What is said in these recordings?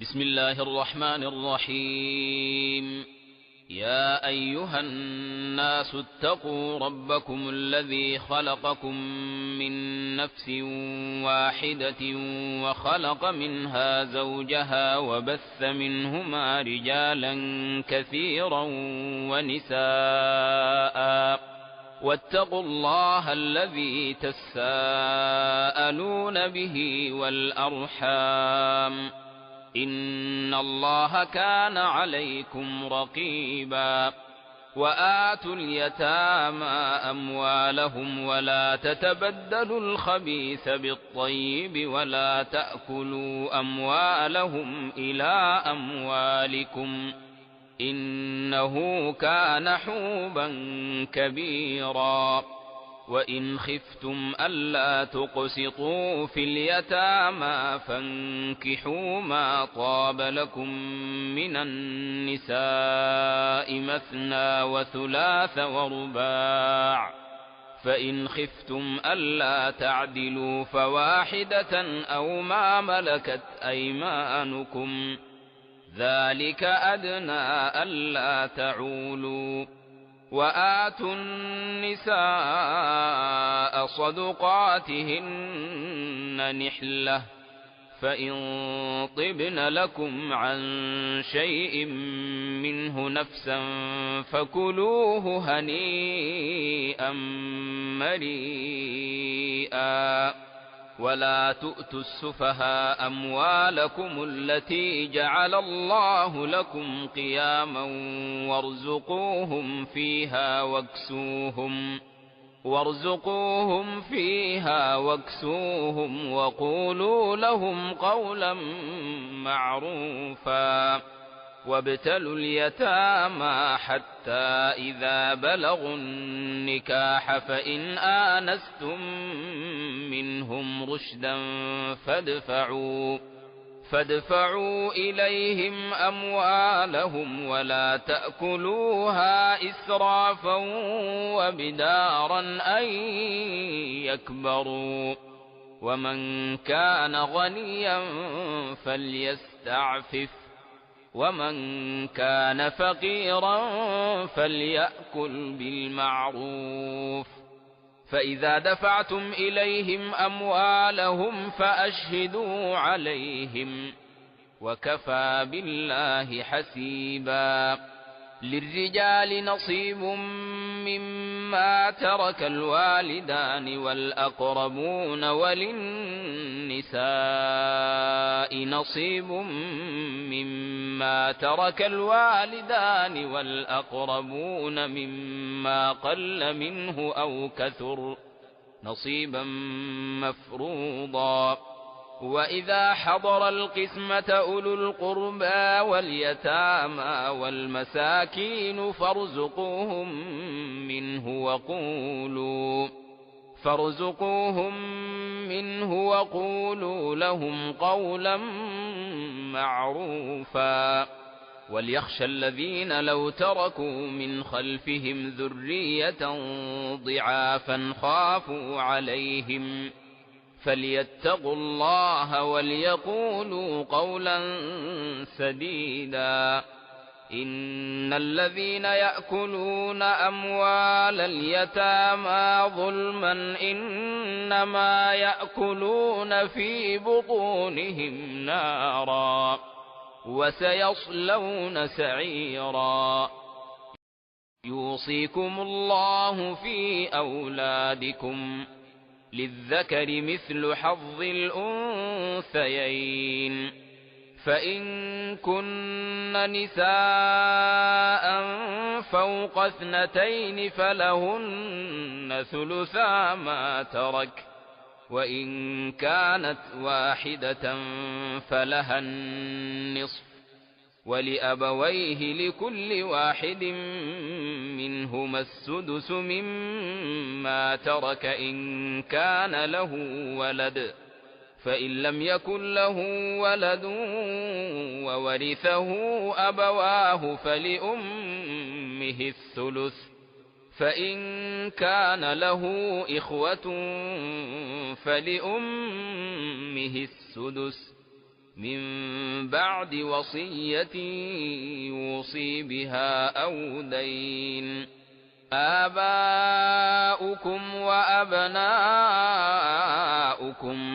بسم الله الرحمن الرحيم. يا أيها الناس اتقوا ربكم الذي خلقكم من نفس واحدة وخلق منها زوجها وبث منهما رجالا كثيرا ونساء، واتقوا الله الذي تساءلون به والأرحام، إن الله كان عليكم رقيبا. وآتوا اليتامى أموالهم ولا تتبدلوا الخبيث بالطيب ولا تأكلوا أموالهم إلى أموالكم، إنه كان حوبا كبيرا. وإن خفتم ألا تقسطوا في اليتامى فانكحوا ما طاب لكم من النساء مثنى وثلاث ورباع، فإن خفتم ألا تعدلوا فواحدة أو ما ملكت أيمانكم، ذلك أدنى ألا تعولوا. وآتوا النساء صدقاتهن نحلة، فإن طبن لكم عن شيء منه نفسا فكلوه هنيئا مريئا. ولا تؤتوا السفهاء أموالكم التي جعل الله لكم قياما وارزقوهم فيها واكسوهم وقولوا لهم قولا معروفا. وابتلوا اليتامى حتى إذا بلغوا النكاح فإن آنستم منهم رشدا فادفعوا إليهم أموالهم ولا تأكلوها إسرافا وبدارا أن يكبروا. ومن كان غنيا فليستعفف، ومن كان فقيرا فليأكل بالمعروف. فإذا دفعتم إليهم أموالهم فأشهدوا عليهم، وكفى بالله حسيبا. للرجال نصيب مما ترك الوالدان والأقربون، وللنساء نصيب مما ترك الوالدان والأقربون مما قل منه أو كثر، نصيبا مفروضا. وإذا حضر القسمة أولو القربى واليتامى والمساكين فارزقوهم منه وقولوا لهم قولا معروفا. وليخشى الذين لو تركوا من خلفهم ذرية ضعافا خافوا عليهم فليتقوا الله وليقولوا قولا سديدا. إن الذين يأكلون أموال اليتامى ظلما إنما يأكلون في بطونهم نارا وسيصلون سعيرا. يوصيكم الله في أولادكم، للذكر مثل حظ الأنثيين، فإن كن نساء فوق 2 فلهن ثلثا ما ترك، وإن كانت واحدة فلها النصف، ولأبويه لكل واحد منهما السدس مما ترك إن كان له ولد، فإن لم يكن له ولد وورثه أبواه فلأمه الثلث، فإن كان له إخوة فلأمه السدس، من بعد وصية يوصي بها أو دين. آباؤكم وأبناؤكم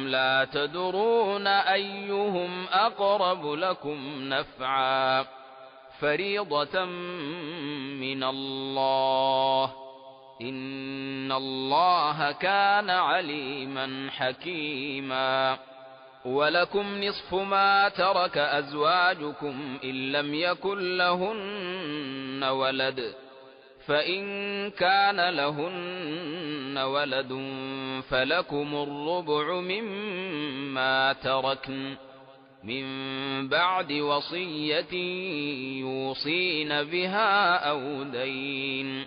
لا تدرون أيهم أقرب لكم نفعا فريضة من الله إن الله كان عليما حكيما. ولكم نصف ما ترك أزواجكم إن لم يكن لهن ولد فإن كان لهن ولد فلكم الربع مما تركن من بعد وصية يوصين بها أو دين.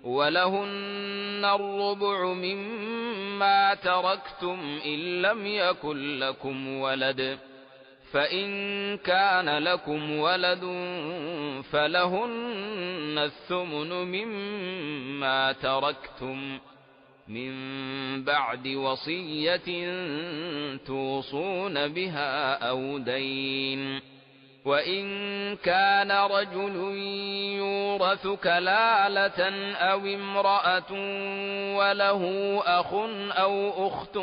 ولهن الربع مما تركتم إن لم يكن لكم ولد فإن كان لكم ولد فلهن الثمن مما تركتم من بعد وصية توصون بها أو دين. وإن كان رجل يورث كلالة أو امرأة وله أخ أو أخت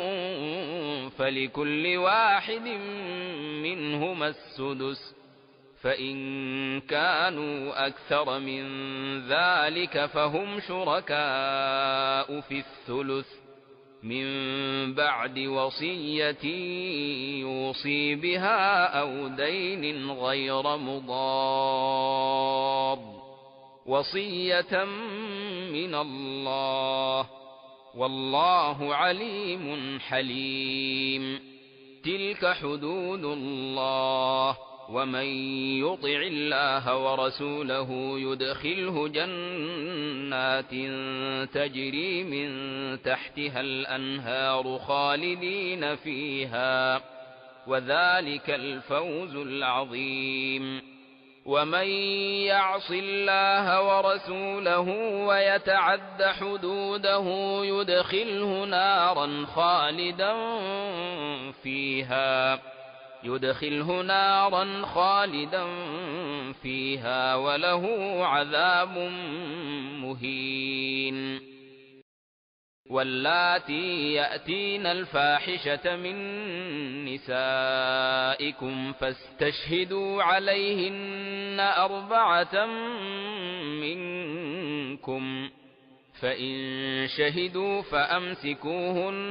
فلكل واحد منهما السدس فإن كانوا أكثر من ذلك فهم شركاء في الثلث من بعد وصية يوصي بها أو دين غير مضار وصية من الله والله عليم حليم. تلك حدود الله ومن يطع الله ورسوله يدخله جنات تجري من تحتها الأنهار خالدين فيها وذلك الفوز العظيم. ومن يعص الله ورسوله ويتعد حدوده يدخله نارا خالدا فيها وله عذاب مهين. واللاتي يأتين الفاحشة من نسائكم فاستشهدوا عليهن 4 منكم فإن شهدوا فأمسكوهن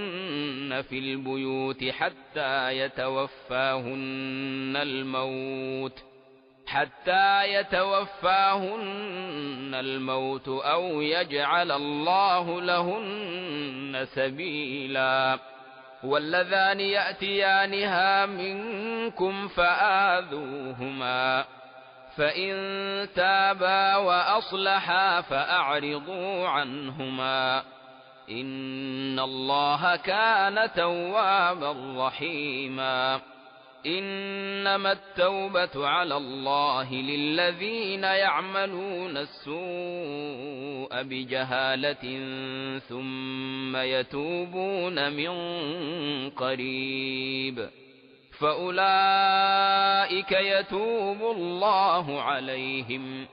في البيوت حتى يتوفاهن الموت أو يجعل الله لهن سبيلا. واللذان يأتيانها منكم فآذوهما فإن تابا وأصلحا فأعرضوا عنهما إن الله كان توابا رحيما. إنما التوبة على الله للذين يعملون السوء بجهالة ثم يتوبون من قريب فأولئك يتوب الله عليهم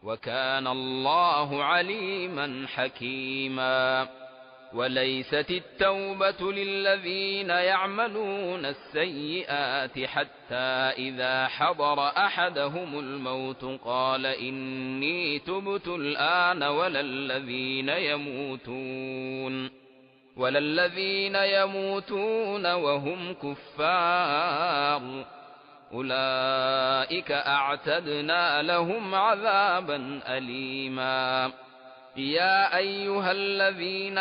وكان الله عليما حكيما. وليست التوبة للذين يعملون السيئات حتى إذا حضر أحدهم الموت قال إني تبت الآن ولا الذين يموتون وهم كفار أولئك أعتدنا لهم عذابا أليما. يا أيها الذين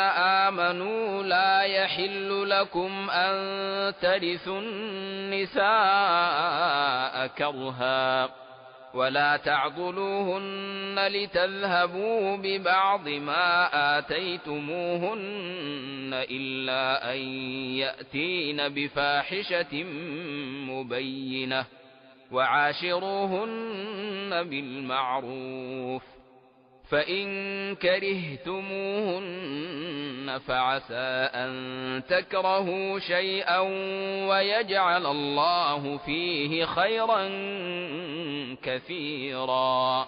آمنوا لا يحل لكم أن ترثوا النساء كرها ولا تعضلوهن لتذهبوا ببعض ما آتيتموهن إلا أن يأتين بفاحشة مبينة وعاشروهن بالمعروف فإن كرهتموهن فعسى أن تكرهوا شيئا ويجعل الله فيه خيرا كثيرا.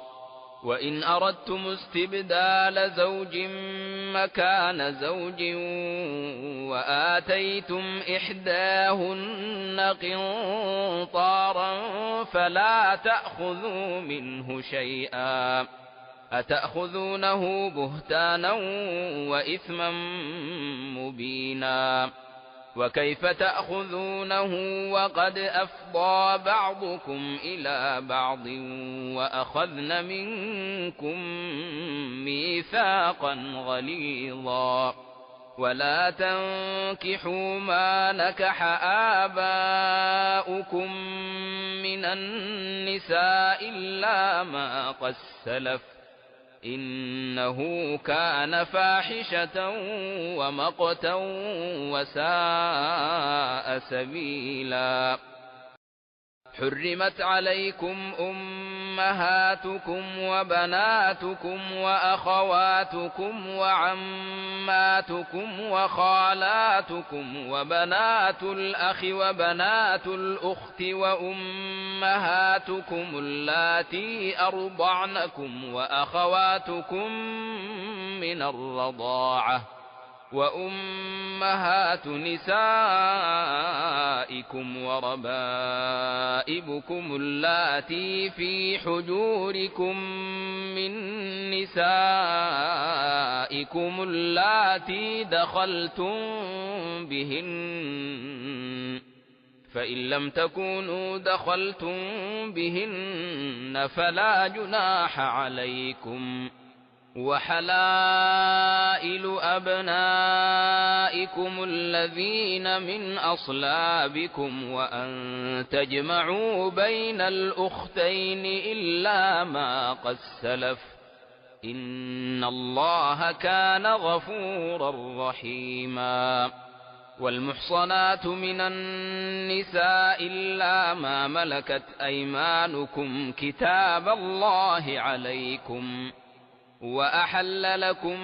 وإن أردتم استبدال زوج مكان زوج وآتيتم إحداهن قنطارا فلا تأخذوا منه شيئا أتأخذونه بهتانا وإثما مبينا. وكيف تأخذونه وقد أفضى بعضكم إلى بعض وأخذن منكم ميثاقا غليظا. ولا تنكحوا ما نكح آباؤكم من النساء إلا ما قد سلف إنه كان فاحشة ومقتا وساء سبيلا. حرمت عليكم أمهاتكم وبناتكم وأخواتكم وعماتكم وخالاتكم وبنات الأخ وبنات الأخت وأمهاتكم اللاتي أرضعنكم وأخواتكم من الرضاعة وأمهات نسائكم وربائبكم اللاتي في حجوركم من نسائكم اللاتي دخلتم بهن فإن لم تكونوا دخلتم بهن فلا جناح عليكم. وحلائل أبنائكم الذين من أصلابكم وأن تجمعوا بين الأختين إلا ما قد سلف إن الله كان غفورا رحيما. والمحصنات من النساء إلا ما ملكت أيمانكم كتاب الله عليكم وأحل لكم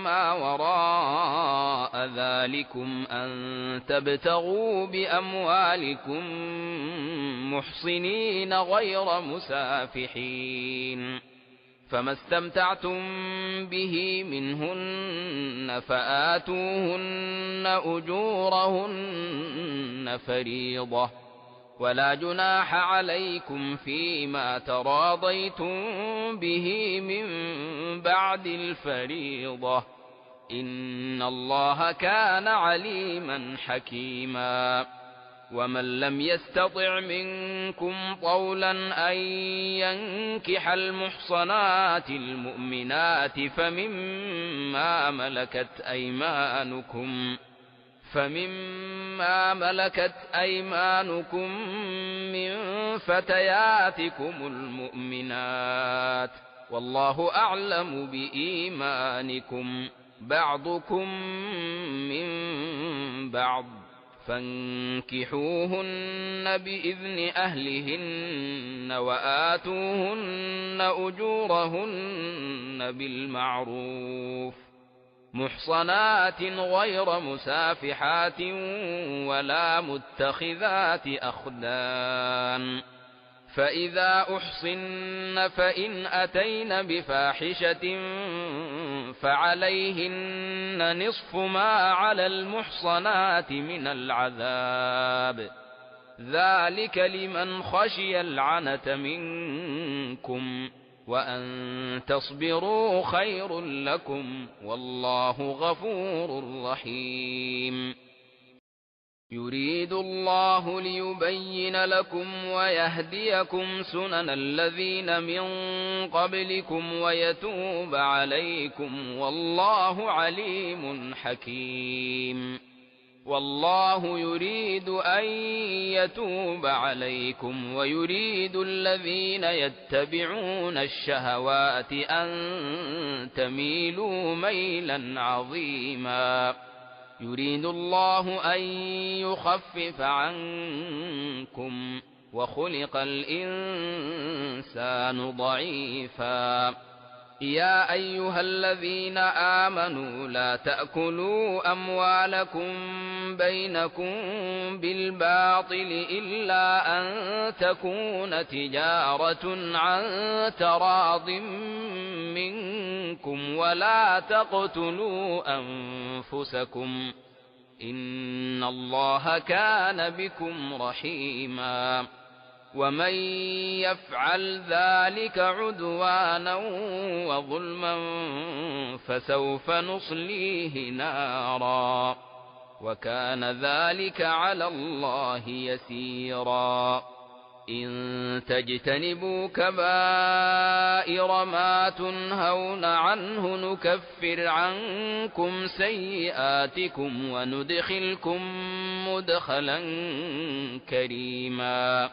ما وراء ذلكم أن تبتغوا بأموالكم محصنين غير مسافحين. فما استمتعتم به منهن فآتوهن أجورهن فريضة ولا جناح عليكم فيما تراضيتم به من بعد الفريضة إن الله كان عليما حكيما. ومن لم يستطع منكم طولا أن ينكح المحصنات المؤمنات فمما ملكت أيمانكم من فتياتكم المؤمنات والله أعلم بإيمانكم بعضكم من بعض فانكحوهن بإذن أهلهن وآتوهن أجورهن بالمعروف محصنات غير مسافحات ولا متخذات أخدان. فإذا أحصن فإن أتين بفاحشة فعليهن نصف ما على المحصنات من العذاب ذلك لمن خشي العنة منكم وأن تصبروا خير لكم والله غفور رحيم. يريد الله ليبين لكم ويهديكم سنن الذين من قبلكم ويتوب عليكم والله عليم حكيم. والله يريد أن يتوب عليكم ويريد الذين يتبعون الشهوات أن تميلوا ميلا عظيما. يريد الله أن يخفف عنكم وخلق الإنسان ضعيفا. يا أيها الذين آمنوا لا تأكلوا أموالكم بينكم بالباطل إلا أن تكون تجارة عن تراض منكم ولا تقتلوا أنفسكم إن الله كان بكم رحيما ومن يفعل ذلك عدوانا وظلما فسوف نصليه نارا وكان ذلك على الله يسيرا إن تجتنبوا كبائر ما تنهون عنه نكفر عنكم سيئاتكم وندخلكم مدخلا كريما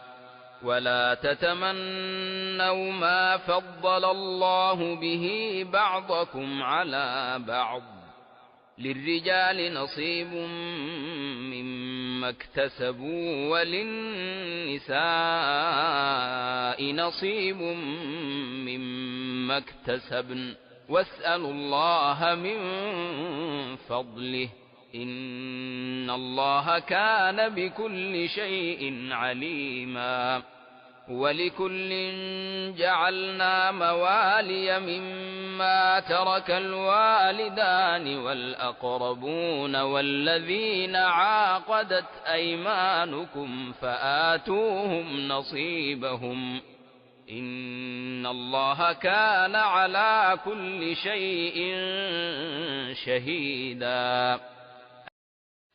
ولا تتمنوا ما فضل الله به بعضكم على بعض للرجال نصيب مما اكتسبوا وللنساء نصيب مما اكتسبن واسألوا الله من فضله إن الله كان بكل شيء عليما ولكل جعلنا موالي مما ترك الوالدان والأقربون والذين عاقدت أيمانكم فآتوهم نصيبهم إن الله كان على كل شيء شهيدا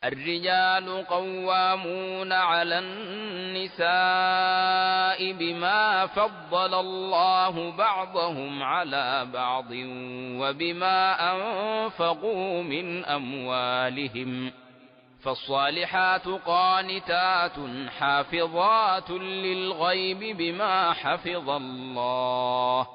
الرجال قوامون على النساء بما فضل الله بعضهم على بعض وبما أنفقوا من أموالهم فالصالحات قانتات حافظات للغيب بما حفظ الله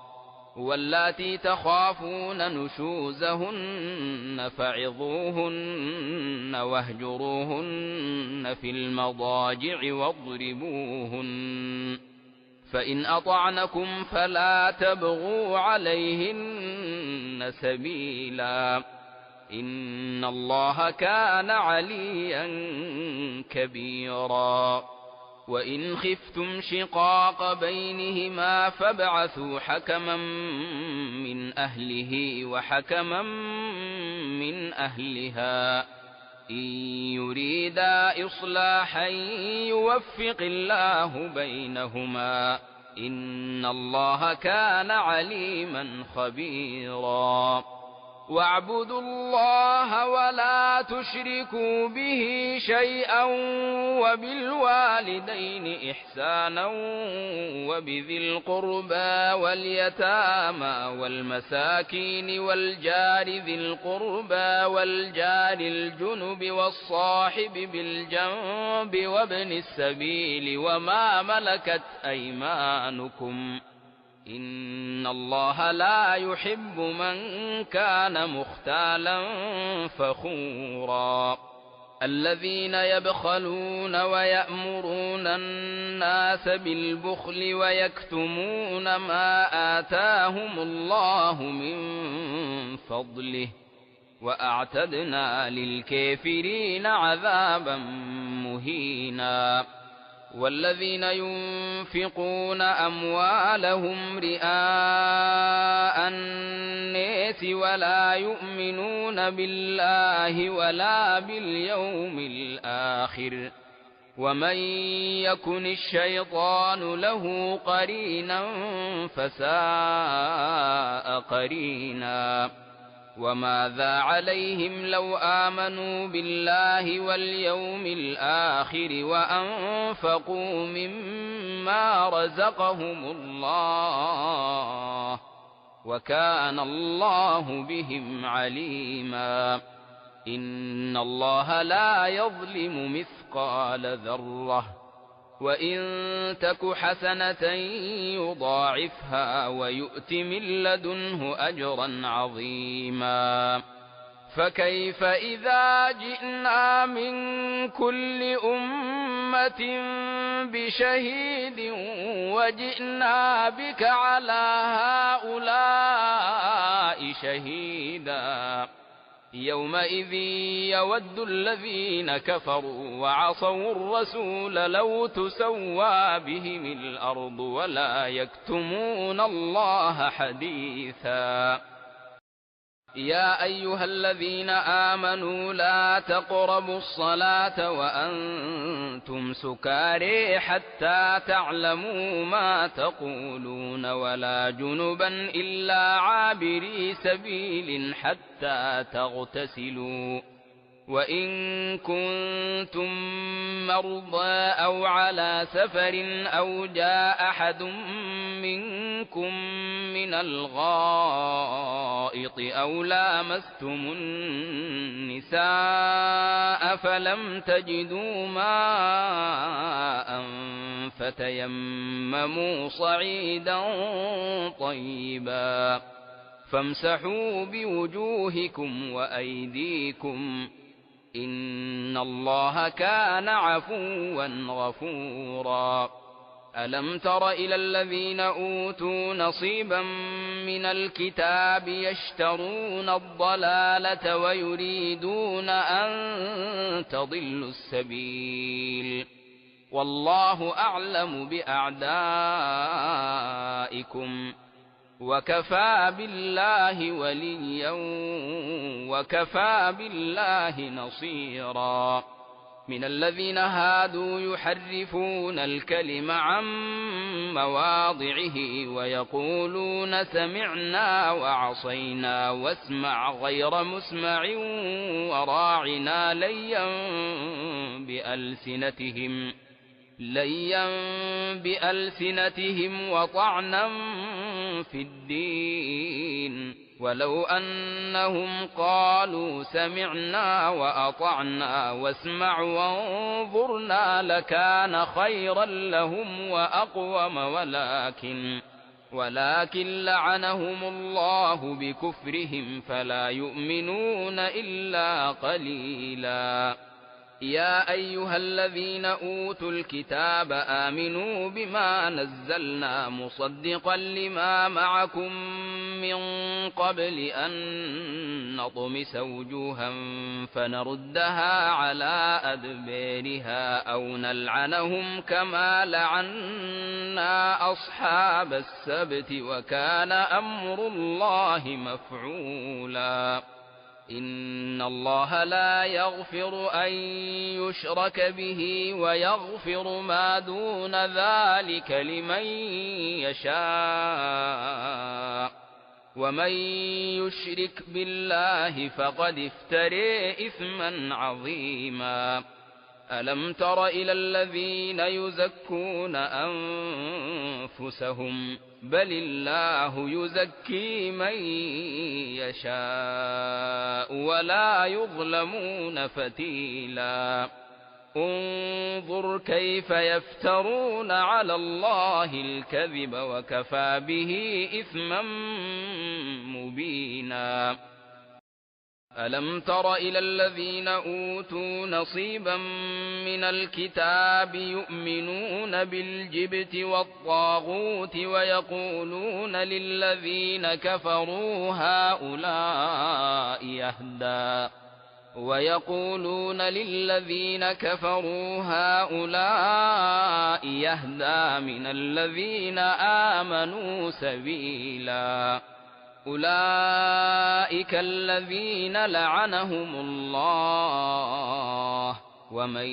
واللاتي تخافون نشوزهن فعظوهن واهجروهن في المضاجع واضربوهن فإن أطعنكم فلا تبغوا عليهن سبيلا إن الله كان عليا كبيرا وإن خفتم شقاق بينهما فابعثوا حكما من أهله وحكما من أهلها إن يريدا إصلاحا يوفق الله بينهما إن الله كان عليما خبيرا واعبدوا الله ولا تشركوا به شيئا وبالوالدين إحسانا وبذي القربى واليتامى والمساكين والجار ذي القربى والجار الجنب والصاحب بالجنب وابن السبيل وما ملكت أيمانكم إن الله لا يحب من كان مختالا فخورا الذين يبخلون ويأمرون الناس بالبخل ويكتمون ما آتاهم الله من فضله وأعتدنا للكافرين عذابا مهينا والذين ينفقون أموالهم رئاء الناس ولا يؤمنون بالله ولا باليوم الآخر ومن يكن الشيطان له قرينا فساء قرينا وماذا عليهم لو آمنوا بالله واليوم الآخر وأنفقوا مما رزقهم الله وكان الله بهم عليما إن الله لا يظلم مثقال ذرة وإن تك حسنة يضاعفها ويؤت من لدنه أجرا عظيما فكيف إذا جئنا من كل أمة بشهيد وجئنا بك على هؤلاء شهيدا يومئذ يود الذين كفروا وعصوا الرسول لو تسوى بهم الأرض ولا يكتمون الله حديثا يا أيها الذين آمنوا لا تقربوا الصلاة وأنتم سكارى حتى تعلموا ما تقولون ولا جنبا إلا عابري سبيل حتى تغتسلوا وإن كنتم مرضى أو على سفر أو جاء أحد منكم من الغائط أو لامستم النساء فلم تجدوا ماء فتيمموا صعيدا طيبا فامسحوا بوجوهكم وأيديكم إن الله كان عفوا غفورا ألم تر إلى الذين أوتوا نصيبا من الكتاب يشترون الضلالة ويريدون أن تضلوا السبيل والله أعلم بأعدائكم وكفى بالله وليا وكفى بالله نصيرا من الذين هادوا يحرفون الكلم عن مواضعه ويقولون سمعنا وعصينا واسمع غير مسمع وراعنا ليا بألسنتهم وطعنا في الدين ولو أنهم قالوا سمعنا وأطعنا واسمع وانظرنا لكان خيرا لهم وأقوم ولكن لعنهم الله بكفرهم فلا يؤمنون إلا قليلا يا أيها الذين أوتوا الكتاب آمنوا بما نزلنا مصدقا لما معكم من قبل أن نطمس وجوها فنردها على أدبارها أو نلعنهم كما لعنا أصحاب السبت وكان أمر الله مفعولا إن الله لا يغفر أن يشرك به ويغفر ما دون ذلك لمن يشاء ومن يشرك بالله فقد افترى إثما عظيما ألم تر إلى الذين يزكون أنفسهم بل الله يزكي من يشاء ولا يظلمون فتيلا انظر كيف يفترون على الله الكذب وكفى به إثما مبينا ألم تر إلى الذين أوتوا نصيبا من الكتاب يؤمنون بالجبت والطاغوت ويقولون للذين كفروا هؤلاء يهدى من الذين آمنوا سبيلا أولئك الذين لعنهم الله ومن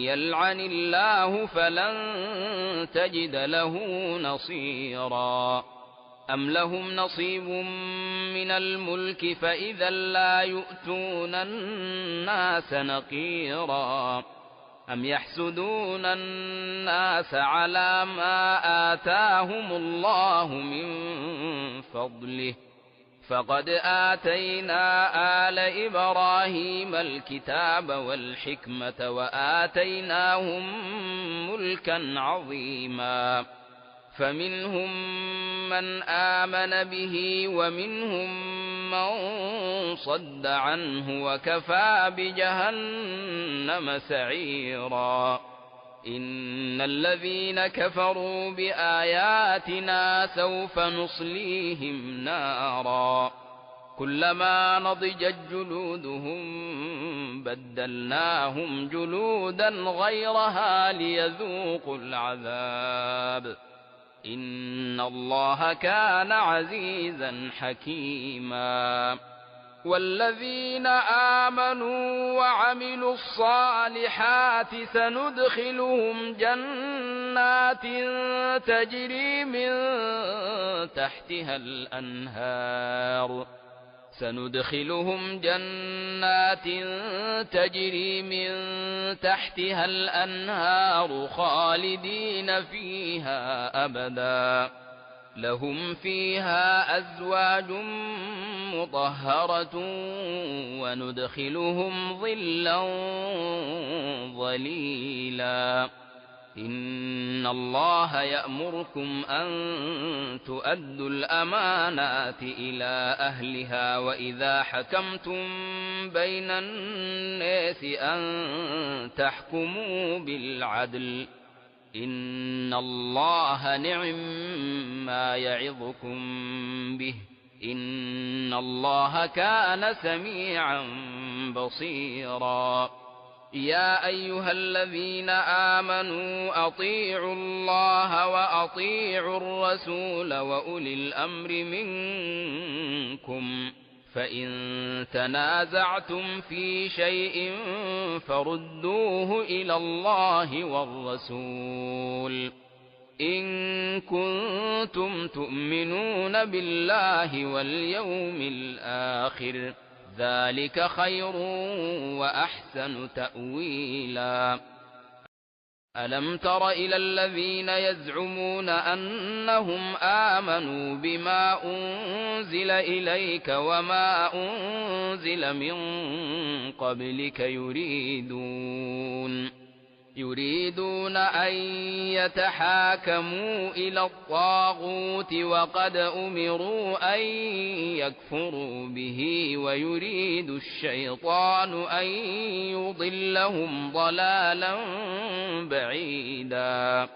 يلعن الله فلن تجد له نصيرا أم لهم نصيب من الملك فإذا لا يؤتون الناس نقيرا أم يحسدون الناس على ما آتاهم الله من فضله فقد آتينا آل إبراهيم الكتاب والحكمة وآتيناهم ملكا عظيما فمنهم من آمن به ومنهم من صد عنه وكفى بجهنم سعيرا إن الذين كفروا بآياتنا سوف نصليهم نارا كلما نضجت جلودهم بدلناهم جلودا غيرها ليذوقوا العذاب إن الله كان عزيزا حكيما والذين آمنوا وعملوا الصالحات سندخلهم جنات تجري من تحتها الأنهار خالدين فيها أبدا لهم فيها أزواج مطهرة وندخلهم ظلا ظليلا إن الله يأمركم أن تؤدوا الأمانات إلى أهلها وإذا حكمتم بين الناس أن تحكموا بالعدل إن الله نعم ما يعظكم به إن الله كان سميعا بصيرا يا أيها الذين آمنوا أطيعوا الله وأطيعوا الرسول وأولي الأمر منكم فإن تنازعتم في شيء فردوه إلى الله والرسول إن كنتم تؤمنون بالله واليوم الآخر ذلك خير وأحسن تأويلا ألم تر إلى الذين يزعمون أنهم آمنوا بما أنزل إليك وما أنزل من قبلك يريدون أن يتحاكموا إلى الطاغوت وقد أمروا أن يكفروا به ويريد الشيطان أن يضلهم ضلالا بعيدا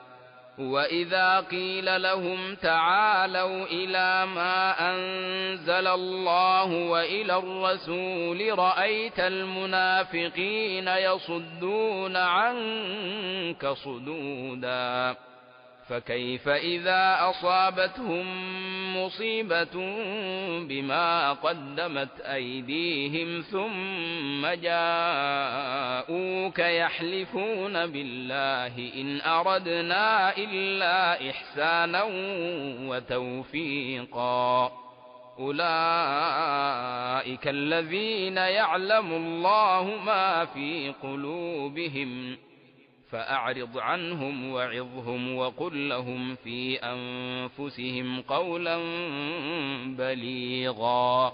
وإذا قيل لهم تعالوا إلى ما أنزل الله وإلى الرسول رأيت المنافقين يصدون عنك صدودا فكيف إذا أصابتهم مصيبة بما قدمت أيديهم ثم جاءوك يحلفون بالله إن أردنا إلا إحسانا وتوفيقا أولئك الذين يعلم الله ما في قلوبهم فأعرض عنهم وعظهم وقل لهم في أنفسهم قولا بليغا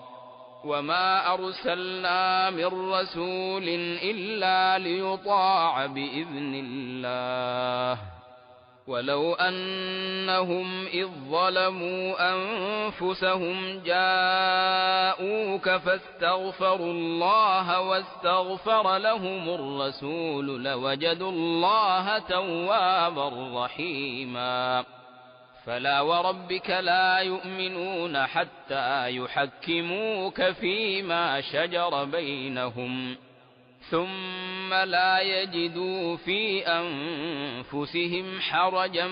وما أرسلنا من رسول إلا ليطاع بإذن الله ولو أنهم إذ ظلموا أنفسهم جاءوك فاستغفروا الله واستغفر لهم الرسول لوجدوا الله توابا رحيما فلا وربك لا يؤمنون حتى يحكموك فيما شجر بينهم ثم لا يجدوا في أنفسهم حرجا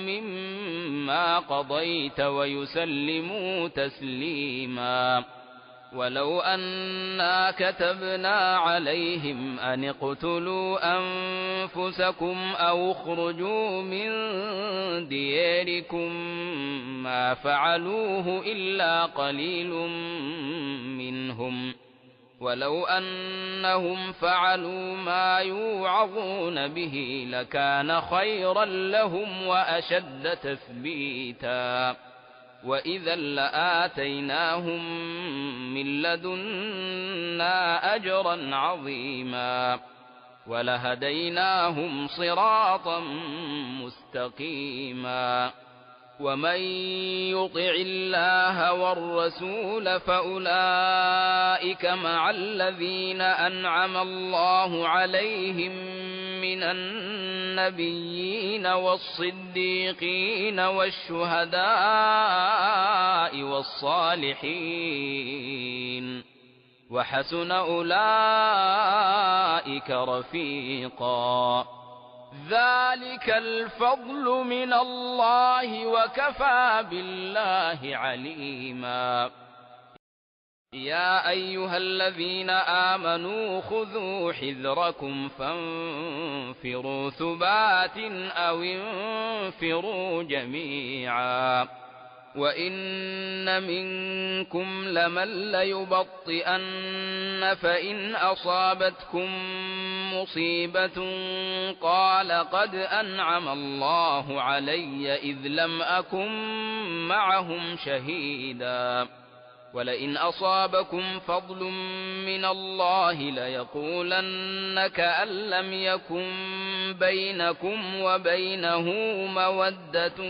مما قضيت ويسلموا تسليما ولو أنا كتبنا عليهم أن اقتلوا أنفسكم أو اخرجوا من دياركم ما فعلوه إلا قليل منهم ولو أنهم فعلوا ما يوعظون به لكان خيرا لهم وأشد تثبيتا وإذا لآتيناهم من لدنا أجرا عظيما ولهديناهم صراطا مستقيما ومن يطع الله والرسول فأولئك مع الذين أنعم الله عليهم من النبيين والصديقين والشهداء والصالحين وحسن أولئك رفيقا ذلك الفضل من الله وكفى بالله عليما يا أيها الذين آمنوا خذوا حذركم فانفروا ثبات أو انفروا جميعا وإن منكم لمن ليبطئن فإن أصابتكم مصيبة قال قد أنعم الله علي إذ لم أكن معهم شهيدا ولئن أصابكم فضل من الله ليقولن كأن لم يكن بينكم وبينه مودة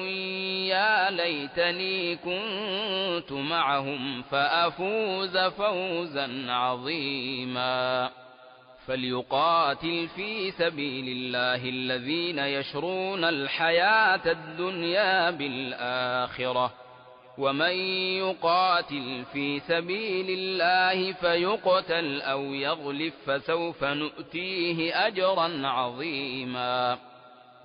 يا ليتني كنت معهم فأفوز فوزا عظيما فليقاتل في سبيل الله الذين يشرون الحياة الدنيا بالآخرة ومن يقاتل في سبيل الله فيقتل أو يغلب فسوف نؤتيه أجرا عظيما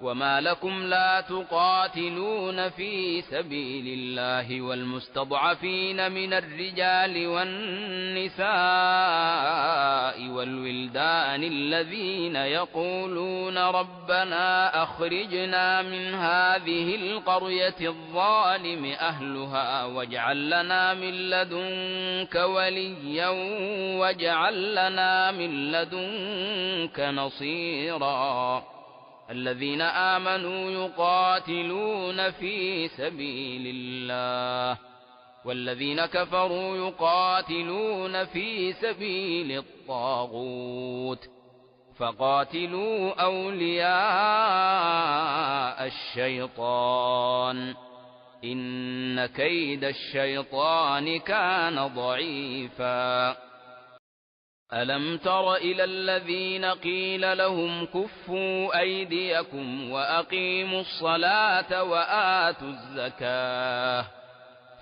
وما لكم لا تقاتلون في سبيل الله والمستضعفين من الرجال والنساء والولدان الذين يقولون ربنا أخرجنا من هذه القرية الظالم أهلها واجعل لنا من لدنك وليا واجعل لنا من لدنك نصيرا الذين آمنوا يقاتلون في سبيل الله والذين كفروا يقاتلون في سبيل الطاغوت فقاتلوا أولياء الشيطان إن كيد الشيطان كان ضعيفا ألم تر إلى الذين قيل لهم كفوا أيديكم وأقيموا الصلاة وآتوا الزكاة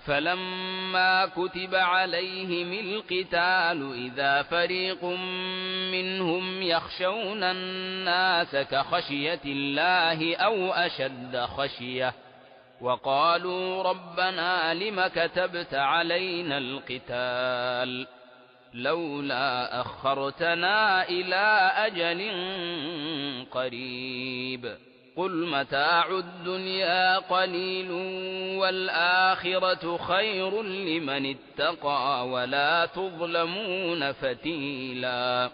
فلما كتب عليهم القتال إذا فريق منهم يخشون الناس كخشية الله أو أشد خشية وقالوا ربنا لم كتبت علينا القتال لولا أخرتنا إلى أجل قريب قل متاع الدنيا قليل والآخرة خير لمن اتقى ولا تظلمون فتيلا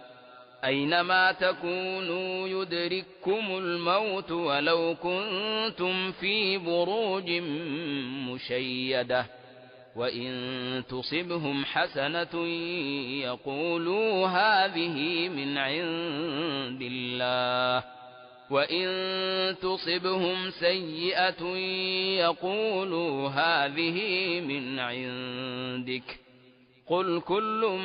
أينما تكونوا يدرككم الموت ولو كنتم في بروج مشيدة وإن تصبهم حسنة يقولوا هذه من عند الله وإن تصبهم سيئة يقولوا هذه من عندك قل كل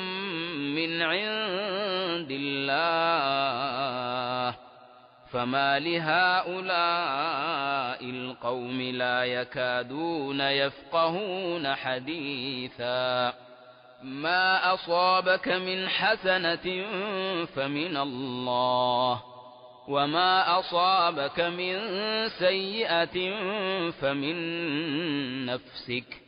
من عند الله فما لهؤلاء القوم لا يكادون يفقهون حديثا ما أصابك من حسنة فمن الله وما أصابك من سيئة فمن نفسك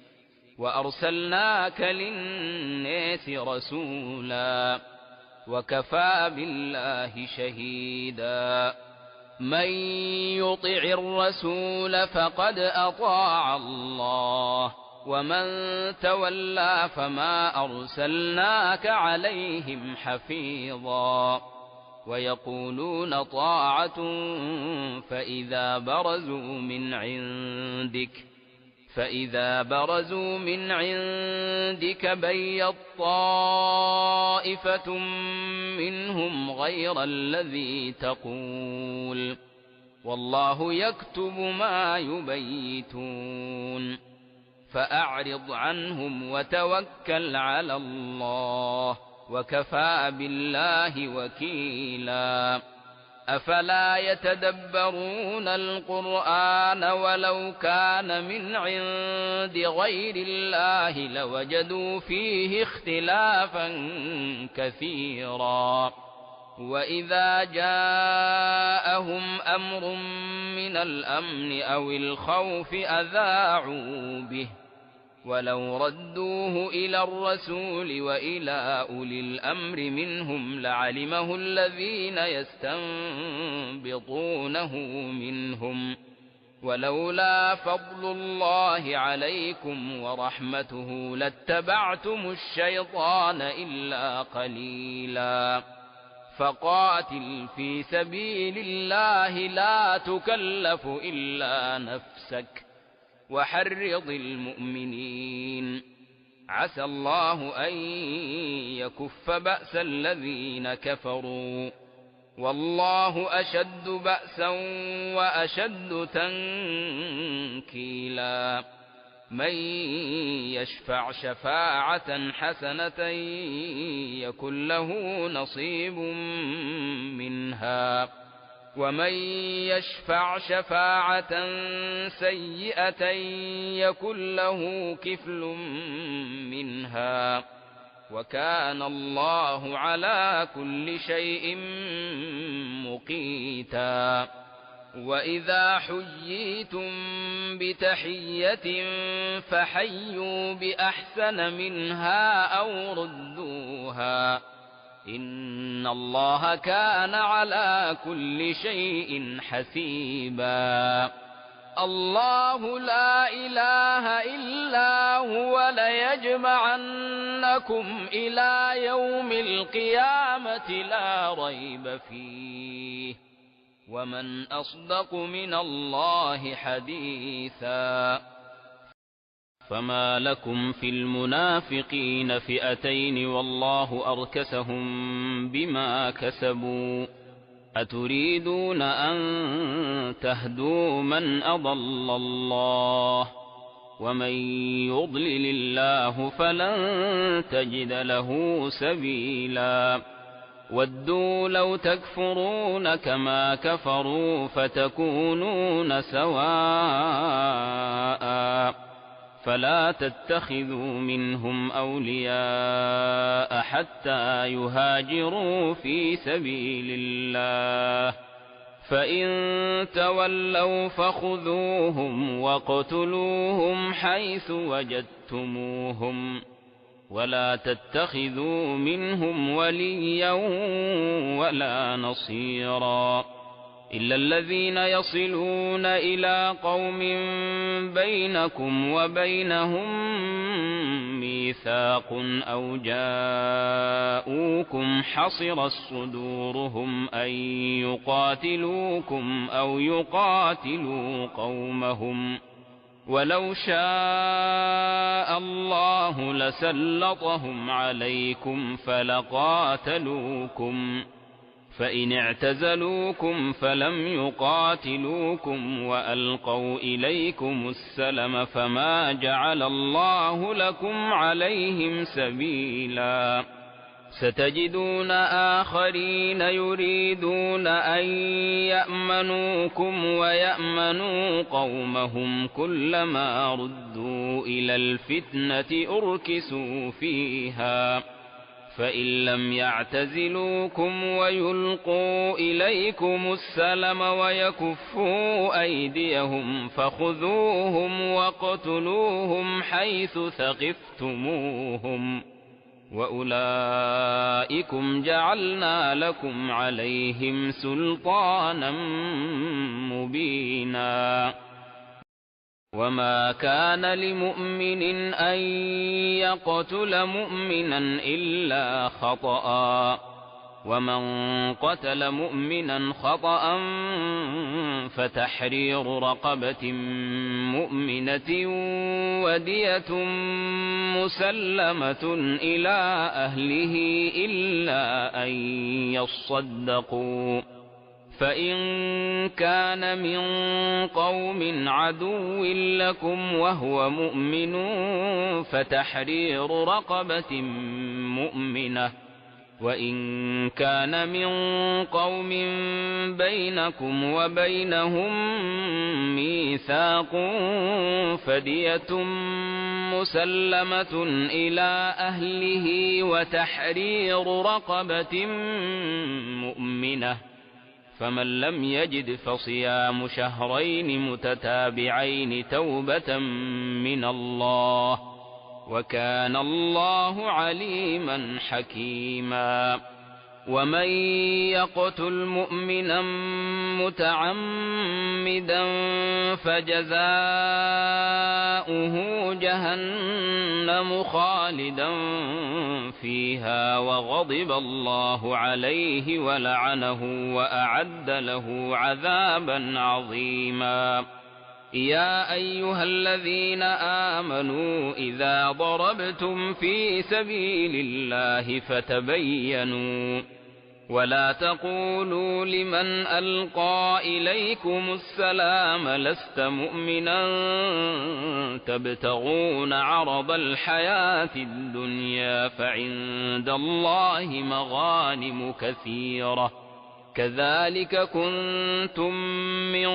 وأرسلناك للناس رسولا وكفى بالله شهيدا من يطع الرسول فقد أطاع الله ومن تولى فما أرسلناك عليهم حفيظا ويقولون طاعة فإذا برزوا من عندك بيت طائفة منهم غير الذي تقول والله يكتب ما يبيتون فأعرض عنهم وتوكل على الله وكفى بالله وكيلا أفلا يتدبرون القرآن ولو كان من عند غير الله لوجدوا فيه اختلافا كثيرا وإذا جاءهم أمر من الأمن أو الخوف أذاعوا به ولو ردوه إلى الرسول وإلى أولي الأمر منهم لعلمه الذين يستنبطونه منهم ولولا فضل الله عليكم ورحمته لاتبعتم الشيطان إلا قليلا فقاتل في سبيل الله لا تكلف إلا نفسك وحرض المؤمنين عسى الله أن يكف بأس الذين كفروا والله أشد بأسا وأشد تنكيلا من يشفع شفاعة حسنة يكن له نصيب منها ومن يشفع شفاعة سيئة يكن له كفل منها وكان الله على كل شيء مقيتا وإذا حييتم بتحية فحيوا بأحسن منها أو ردوها إن الله كان على كل شيء حسيبا الله لا إله إلا هو ليجمعنكم إلى يوم القيامة لا ريب فيه ومن أصدق من الله حديثا فما لكم في المنافقين فئتين والله أركسهم بما كسبوا أتريدون أن تهدوا من أضل الله ومن يضلل الله فلن تجد له سبيلا ودوا لو تكفرون كما كفروا فتكونون سواء فلا تتخذوا منهم أولياء حتى يهاجروا في سبيل الله فإن تولوا فخذوهم واقتلوهم حيث وجدتموهم ولا تتخذوا منهم وليا ولا نصيرا إلا الذين يصلون إلى قوم بينكم وبينهم ميثاق أو جاءوكم حصرت صدورهم أن يقاتلوكم أو يقاتلوا قومهم ولو شاء الله لسلطهم عليكم فلقاتلوكم فإن اعتزلوكم فلم يقاتلوكم وألقوا إليكم السلم فما جعل الله لكم عليهم سبيلا ستجدون آخرين يريدون أن يأمنوكم ويأمنوا قومهم كلما ردوا إلى الفتنة أركسوا فيها فإن لم يعتزلوكم ويلقوا إليكم السلم ويكفوا أيديهم فخذوهم واقتلوهم حيث ثقفتموهم وأولئكم جعلنا لكم عليهم سلطانا مبينا وما كان لمؤمن أن يقتل مؤمنا إلا خطأ ومن قتل مؤمنا خطأ فتحرير رقبة مؤمنة ودية مسلمة إلى أهله إلا أن يصدقوا فإن كان من قوم عدو لكم وهو مؤمن فتحرير رقبة مؤمنة وإن كان من قوم بينكم وبينهم ميثاق فدية مسلمة إلى أهله وتحرير رقبة مؤمنة، فمن لم يجد فصيام شهرين متتابعين توبة من الله، وكان الله عليما حكيما. ومن يقتل مؤمنا متعمدا فجزاؤه جهنم خالدا فيها وغضب الله عليه ولعنه وأعد له عذابا عظيما. يا أيها الذين آمنوا إذا ضربتم في سبيل الله فتبينوا ولا تقولوا لمن ألقى إليكم السلام لست مؤمنا تبتغون عرض الحياة الدنيا فعند الله مغانم كثيرة كذلك كنتم من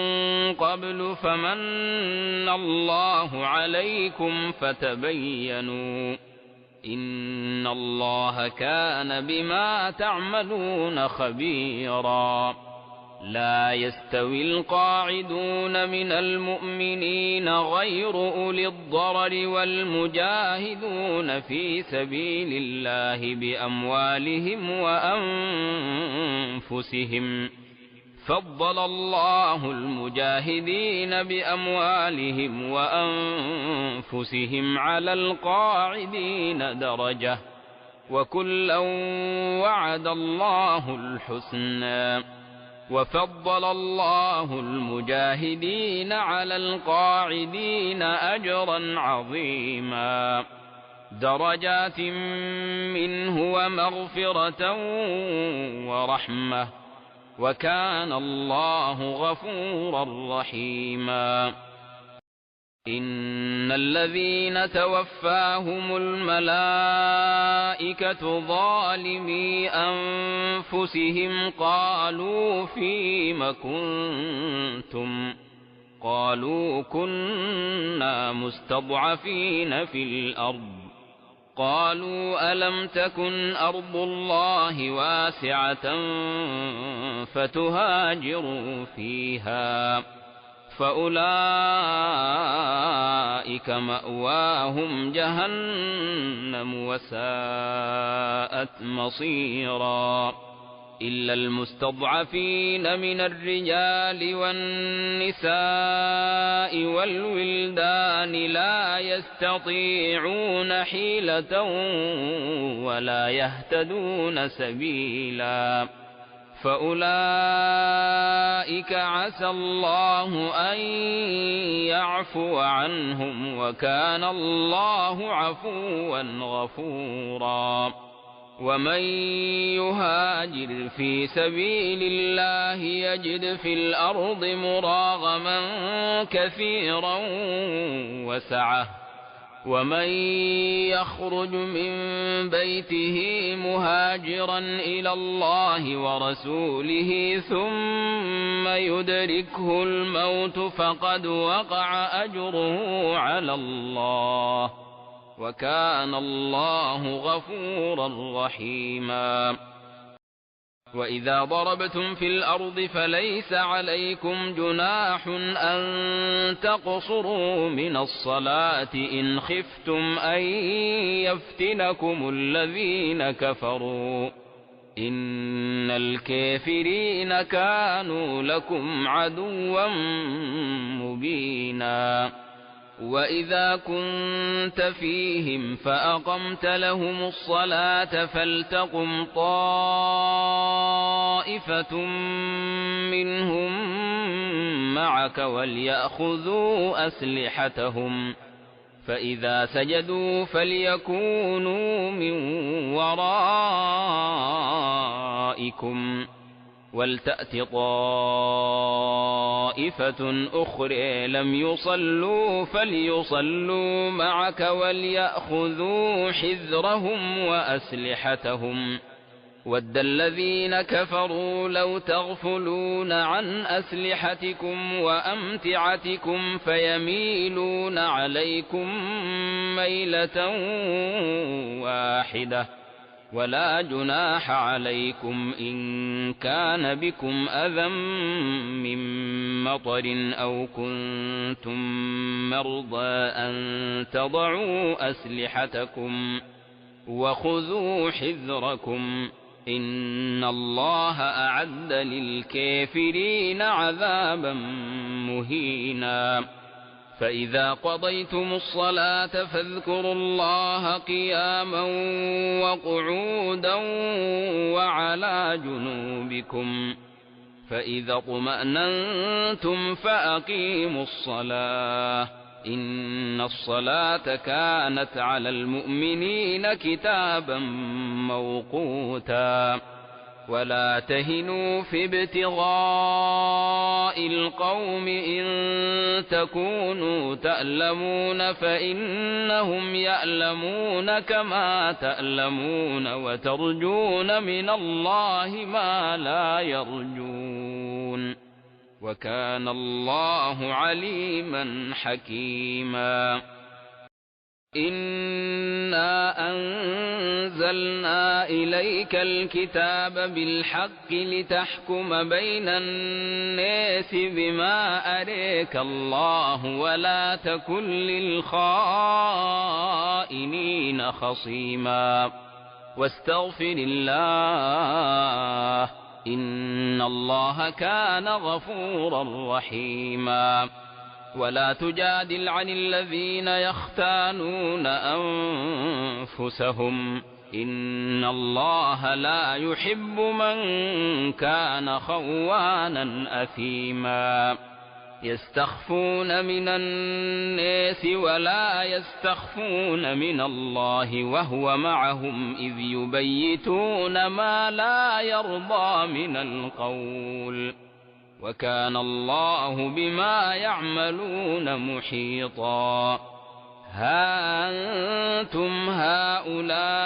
قبل فمن الله عليكم فتبينوا إن الله كان بما تعملون خبيرا. لا يستوي القاعدون من المؤمنين غير أولي الضرر والمجاهدون في سبيل الله بأموالهم وأنفسهم، فضل الله المجاهدين بأموالهم وأنفسهم على القاعدين درجة، وكلا وعد الله الحسنى، وفضل الله المجاهدين على القاعدين أجرا عظيما، درجات منه ومغفرة ورحمة، وكان الله غفورا رحيما. إن الذين توفاهم الملائكة ظالمي أنفسهم قالوا فيم كنتم قالوا كنا مستضعفين في الأرض قالوا ألم تكن أرض الله واسعة فتهاجروا فيها فأولئك مأواهم جهنم وساءت مصيرا. إلا المستضعفين من الرجال والنساء والولدان لا يستطيعون حيلة ولا يهتدون سبيلا، فأولئك عسى الله أن يعفو عنهم وكان الله عفوا غفورا. ومن يهاجر في سبيل الله يجد في الأرض مراغما كثيرا وسعة، ومن يخرج من بيته مهاجرا إلى الله ورسوله ثم يدركه الموت فقد وقع أجره على الله، وكان الله غفورا رحيما. وإذا ضربتم في الأرض فليس عليكم جناح أن تقصروا من الصلاة إن خفتم أن يفتنكم الذين كفروا إن الكافرين كانوا لكم عدوا مبينا. وإذا كنت فيهم فأقمت لهم الصلاة فلتقم طائفة منهم معك وليأخذوا أسلحتهم، فإذا سجدوا فليكونوا من ورائكم ولتأت طائفة أخرى لم يصلوا فليصلوا معك وليأخذوا حذرهم وأسلحتهم، ود الذين كفروا لو تغفلون عن أسلحتكم وأمتعتكم فيميلون عليكم ميلة واحدة ولا جناح عليكم إن كان بكم أذى من مطر أو كنتم مرضى أن تضعوا أسلحتكم وخذوا حذركم إن الله أعد للكافرين عذابا مهينا فإذا قضيتم الصلاة فاذكروا الله قياما وقعودا وعلى جنوبكم فإذا اطمأننتم فأقيموا الصلاة إن الصلاة كانت على المؤمنين كتابا موقوتا ولا تهنوا في ابتغاء القوم إن تكونوا تألمون فإنهم يألمون كما تألمون وترجون من الله ما لا يرجون وكان الله عليما حكيما إنا أنزلنا إليك الكتاب بالحق لتحكم بين الناس بما أريك الله ولا تكن للخائنين خصيما واستغفر الله إن الله كان غفورا رحيما ولا تجادل عن الذين يختانون أنفسهم إن الله لا يحب من كان خوانا أثيما يستخفون من الناس ولا يستخفون من الله وهو معهم إذ يبيتون ما لا يرضى من القول وكان الله بما يعملون محيطا ها أنتم هؤلاء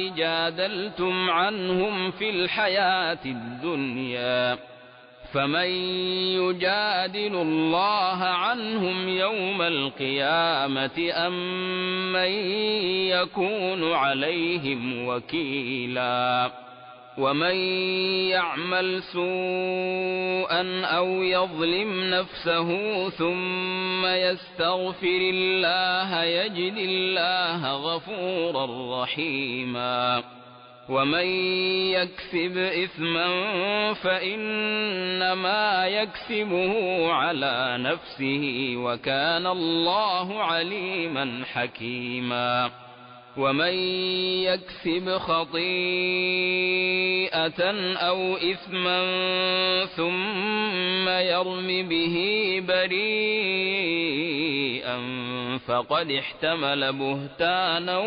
جادلتم عنهم في الحياة الدنيا فمن يجادل الله عنهم يوم القيامة أم من يكون عليهم وكيلا ومن يعمل سوءا أو يظلم نفسه ثم يستغفر الله يجد الله غفورا رحيما ومن يكسب إثما فإنما يكسبه على نفسه وكان الله عليما حكيما ومن يكسب خطيئة أو إثما ثم يرم به بريئا فقد احتمل بهتانا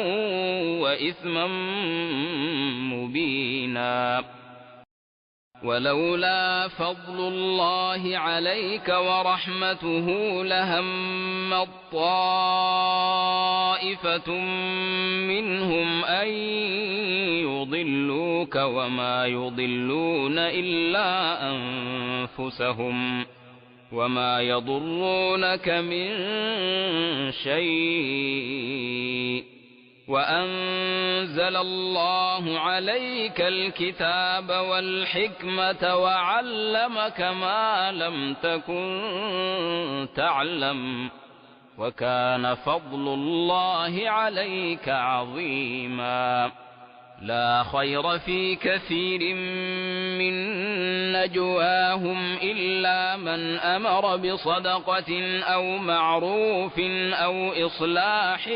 وإثما مبينا ولولا فضل الله عليك ورحمته لهم طائفة منهم أن يضلوك وما يضلون إلا أنفسهم وما يضرونك من شيء وأنزل الله عليك الكتاب والحكمة وعلمك ما لم تكن تعلم وكان فضل الله عليك عظيما لا خير في كثير من نجواهم إلا من أمر بصدقة أو معروف أو إصلاح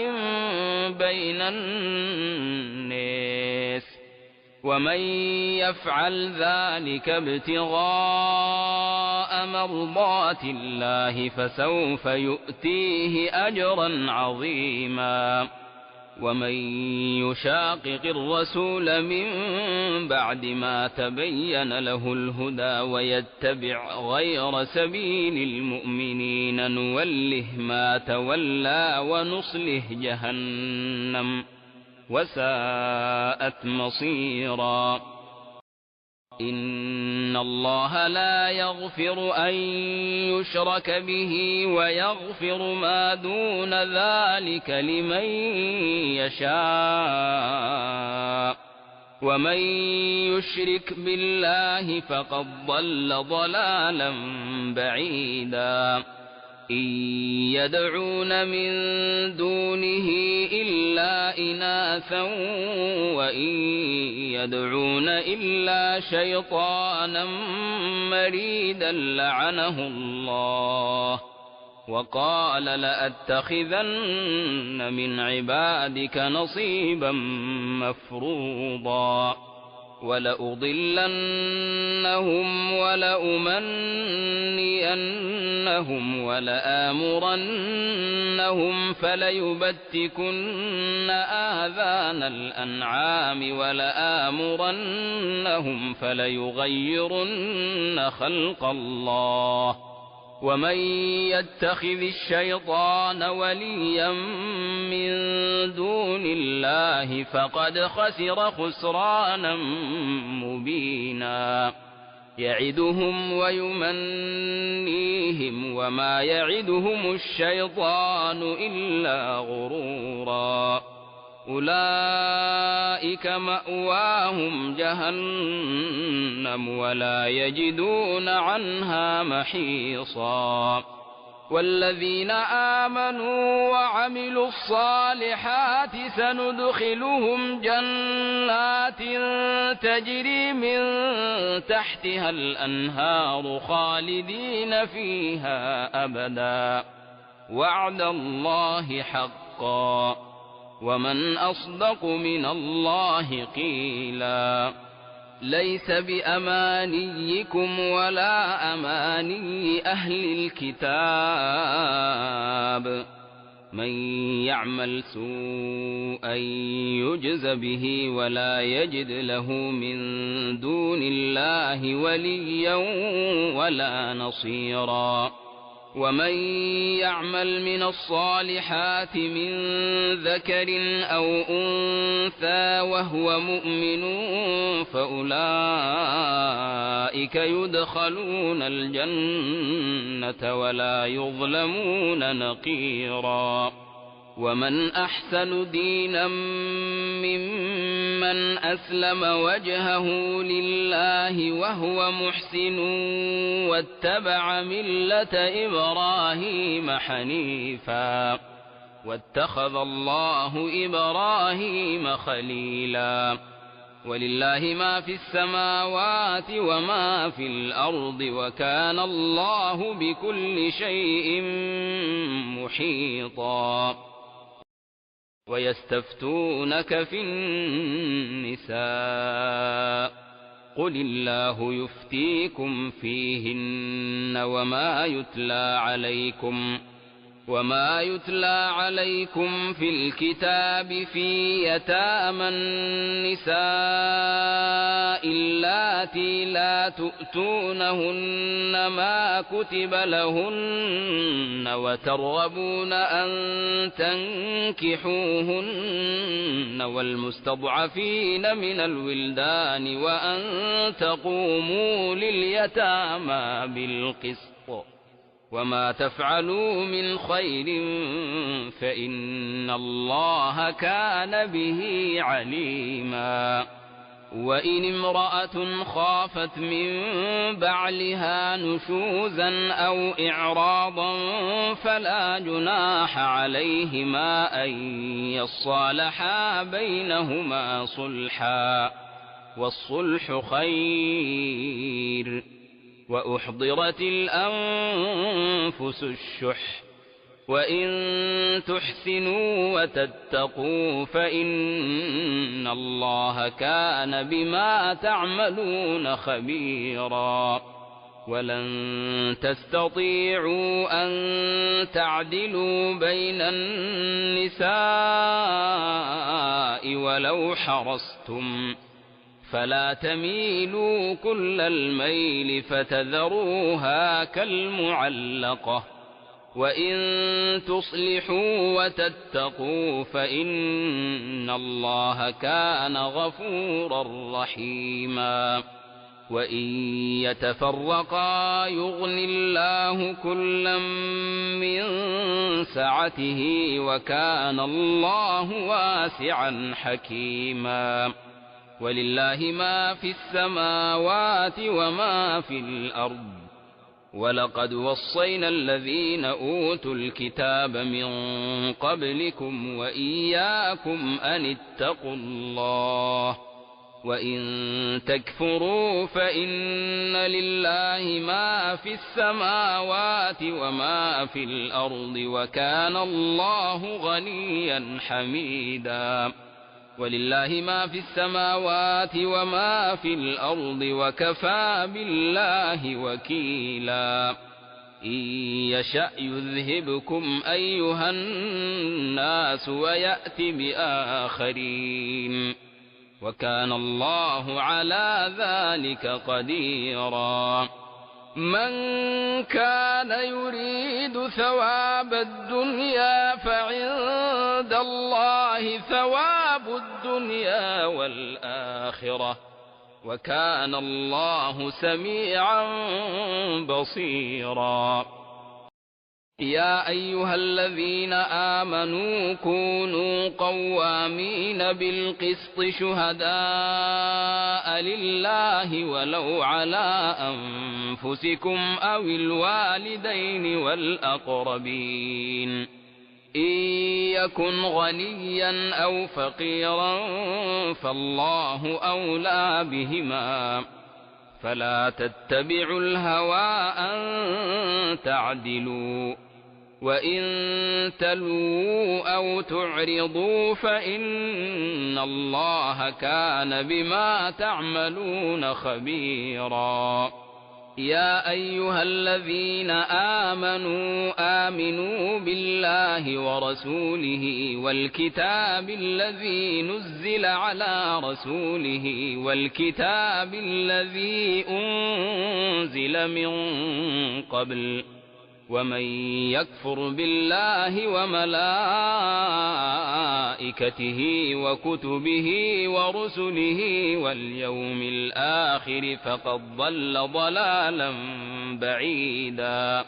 بين الناس ومن يفعل ذلك ابتغاء مرضات الله فسوف يؤتيه أجرا عظيما ومن يشاقق الرسول من بعد ما تبين له الهدى ويتبع غير سبيل المؤمنين نوله ما تولى ونصله جهنم وساءت مصيرا. إن الله لا يغفر أن يشرك به ويغفر ما دون ذلك لمن يشاء، ومن يشرك بالله فقد ضل ضلالا بعيدا. إن يدعون من دونه إلا إناثا وإن يدعون إلا شيطانا مريدا لعنه الله، وقال لأتخذن من عبادك نصيبا مفروضا، ولأضلنهم ولأمنينهم ولآمرنهم فليبتكن آذان الأنعام ولآمرنهم فليغيرن خلق الله. ومن يتخذ الشيطان وليا من دون الله فقد خسر خسرانا مبينا. يعدهم ويمنيهم وما يعدهم الشيطان إلا غرورا. أولئك مأواهم جهنم ولا يجدون عنها محيصا. والذين آمنوا وعملوا الصالحات سندخلهم جنات تجري من تحتها الأنهار خالدين فيها أبدا، وعد الله حقا، ومن أصدق من الله قيلا. ليس بأمانيكم ولا أماني أهل الكتاب، من يعمل سوءا يجز به ولا يجد له من دون الله وليا ولا نصيرا. ومن يعمل من الصالحات من ذكر أو أنثى وهو مؤمن فأولئك يدخلون الجنة ولا يظلمون نقيرا. ومن أحسن دينا ممن أسلم وجهه لله وهو محسن واتبع ملة إبراهيم حنيفا، واتخذ الله إبراهيم خليلا. ولله ما في السماوات وما في الأرض وكان الله بكل شيء محيطا. ويستفتونك في النساء قل الله يفتيكم فيهن وما يتلى عليكم في الكتاب في يتامى النساء اللاتي لا تؤتونهن ما كتب لهن وترغبون أن تنكحوهن والمستضعفين من الولدان وأن تقوموا لليتامى بالقسط، وما تفعلوا من خير فإن الله كان به عليما. وإن امرأة خافت من بعلها نشوزا أو إعراضا فلا جناح عليهما أن يصالحا بينهما صلحا، والصلح خير. وأحضرت الأنفس الشح، وإن تحسنوا وتتقوا فإن الله كان بما تعملون خبيرا. ولن تستطيعوا أن تعدلوا بين النساء ولو حرصتم، فلا تميلوا كل الميل فتذروها كالمعلقة، وإن تصلحوا وتتقوا فإن الله كان غفورا رحيما. وإن يتفرقا يغن الله كلا من سعته وكان الله واسعا حكيما. ولله ما في السماوات وما في الأرض. ولقد وصينا الذين أوتوا الكتاب من قبلكم وإياكم أن اتقوا الله. وإن تكفروا فإن لله ما في السماوات وما في الأرض وكان الله غنيا حميدا. ولله ما في السماوات وما في الأرض وكفى بالله وكيلا. إن يشأ يذهبكم أيها الناس ويأت بآخرين وكان الله على ذلك قديرا. من كان يريد ثواب الدنيا فعند الله ثواب الدنيا والآخرة وكان الله سميعا بصيرا. يا أيها الذين آمنوا كونوا قوامين بالقسط شهداء لله ولو على أنفسكم أو الوالدين والأقربين. إن يكن غنيا أو فقيرا فالله أولى بهما فلا تتبعوا الهوى أن تعدلوا. وإن تلووا أو تعرضوا فإن الله كان بما تعملون خبيرا. يا أيها الذين آمنوا بالله ورسوله والكتاب الذي نزل على رسوله والكتاب الذي أنزل من قبل ومن يكفر بالله وملائكته وكتبه ورسله واليوم الآخر فقد ضل ضلالا بعيدا.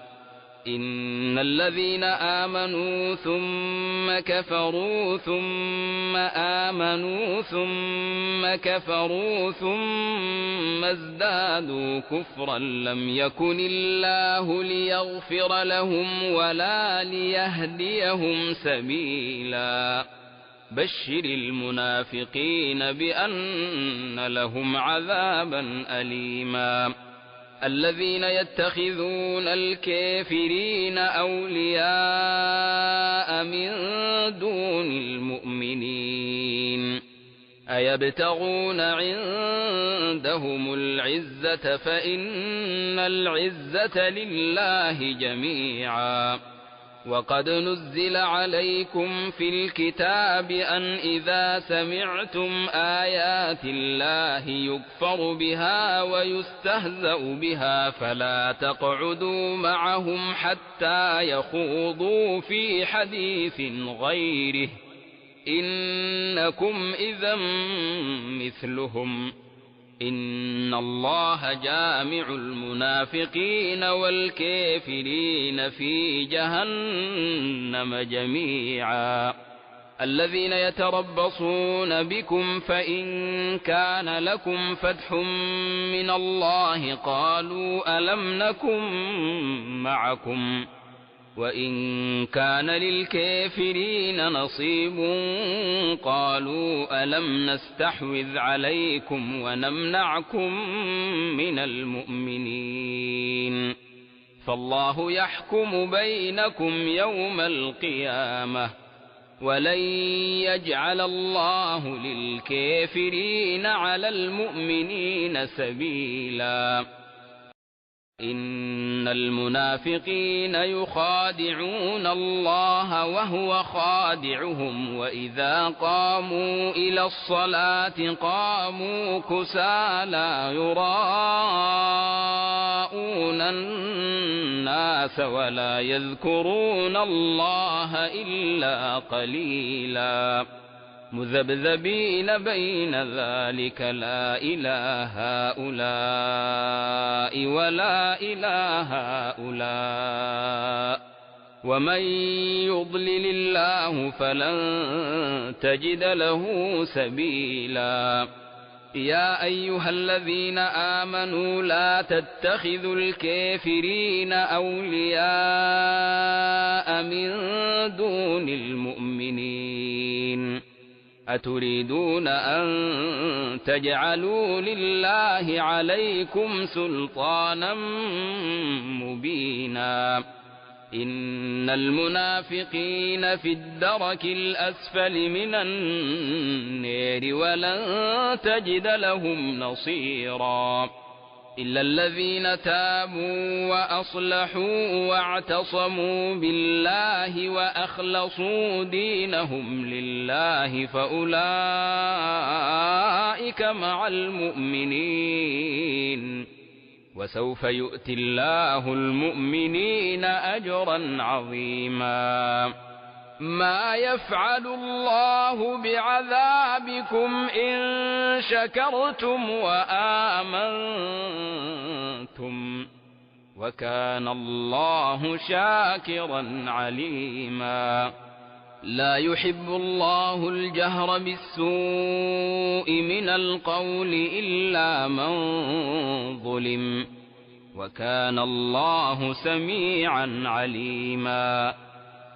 إن الذين آمنوا ثم كفروا ثم آمنوا ثم كفروا ثم ازدادوا كفرا لم يكن الله ليغفر لهم ولا ليهديهم سبيلا. بشر المنافقين بأن لهم عذابا أليما. الذين يتخذون الكافرين أولياء من دون المؤمنين أيبتغون عندهم العزة فإن العزة لله جميعا. وقد نزل عليكم في الكتاب أن إذا سمعتم آيات الله يكفر بها ويستهزأ بها فلا تقعدوا معهم حتى يخوضوا في حديث غيره إنكم إذا مثلهم. إن الله جامع المنافقين والكافرين في جهنم جميعا. الذين يتربصون بكم فإن كان لكم فتح من الله قالوا ألم نكن معكم وإن كان للكافرين نصيب قالوا ألم نستحوذ عليكم ونمنعكم من المؤمنين فالله يحكم بينكم يوم القيامة ولن يجعل الله للكافرين على المؤمنين سبيلا. إن المنافقين يخادعون الله وهو خادعهم وإذا قاموا إلى الصلاة قاموا كسالى يراءون الناس ولا يذكرون الله إلا قليلا مذبذبين بين ذلك لا إله هؤلاء ولا إله هؤلاء ومن يضلل الله فلن تجد له سبيلا يا أيها الذين آمنوا لا تتخذوا الكافرين أولياء من دون المؤمنين أتريدون أن تجعلوا لله عليكم سلطانا مبينا إن المنافقين في الدرك الأسفل من النار ولن تجد لهم نصيرا إلا الذين تابوا وأصلحوا واعتصموا بالله وأخلصوا دينهم لله فأولئك مع المؤمنين وسوف يؤتي الله المؤمنين أجرا عظيما ما يفعل الله بعذابكم إن شكرتم وآمنتم وكان الله شاكرا عليما لا يحب الله الجهر بالسوء من القول إلا من ظلم وكان الله سميعا عليما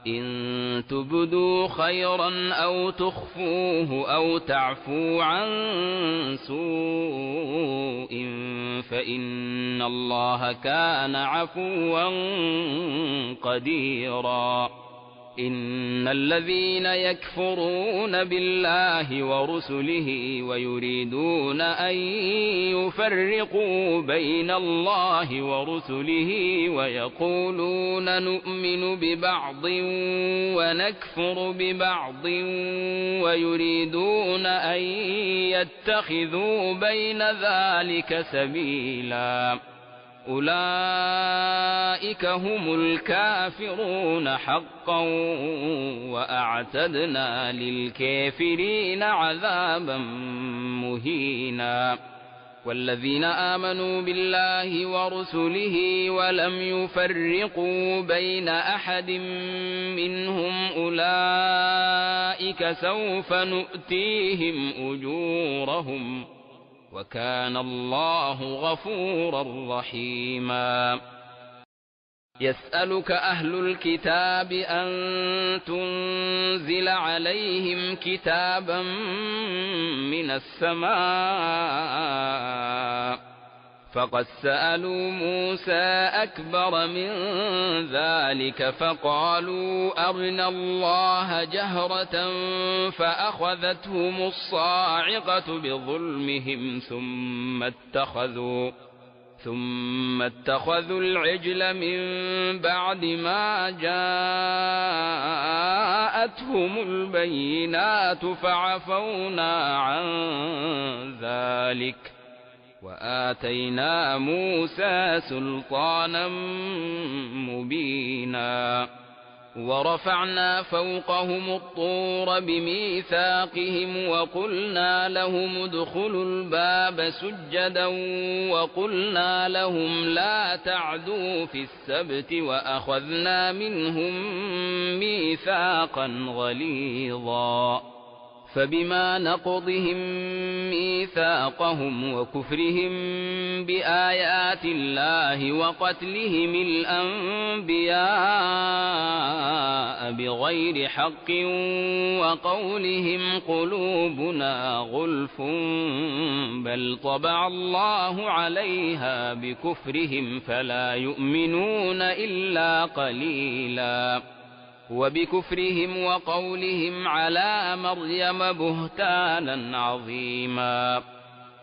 إن تبدوا خيرا أو تخفوه أو تعفوا عن سوء فإن الله كان عفوا قديرا إن الذين يكفرون بالله ورسله ويريدون أن يفرقوا بين الله ورسله ويقولون نؤمن ببعض ونكفر ببعض ويريدون أن يتخذوا بين ذلك سبيلا أولئك هم الكافرون حقا وأعتدنا للكافرين عذابا مهينا والذين آمنوا بالله ورسله ولم يفرقوا بين أحد منهم أولئك سوف نؤتيهم أجورهم وكان الله غفورا رحيما يسألك أهل الكتاب أن تنزل عليهم كتابا من السماء فقد سألوا موسى أكبر من ذلك فقالوا أرنا الله جهرة فأخذتهم الصاعقة بظلمهم ثم اتخذوا العجل من بعد ما جاءتهم البينات فعفونا عن ذلك وآتينا موسى سلطانا مبينا ورفعنا فوقهم الطور بميثاقهم وقلنا لهم ادخلوا الباب سجدا وقلنا لهم لا تعدوا في السبت وأخذنا منهم ميثاقا غليظا فبما نقضهم ميثاقهم وكفرهم بآيات الله وقتلهم الأنبياء بغير حق وقولهم قلوبنا غلف بل طبع الله عليها بكفرهم فلا يؤمنون إلا قليلا وبكفرهم وقولهم على مريم بهتانا عظيما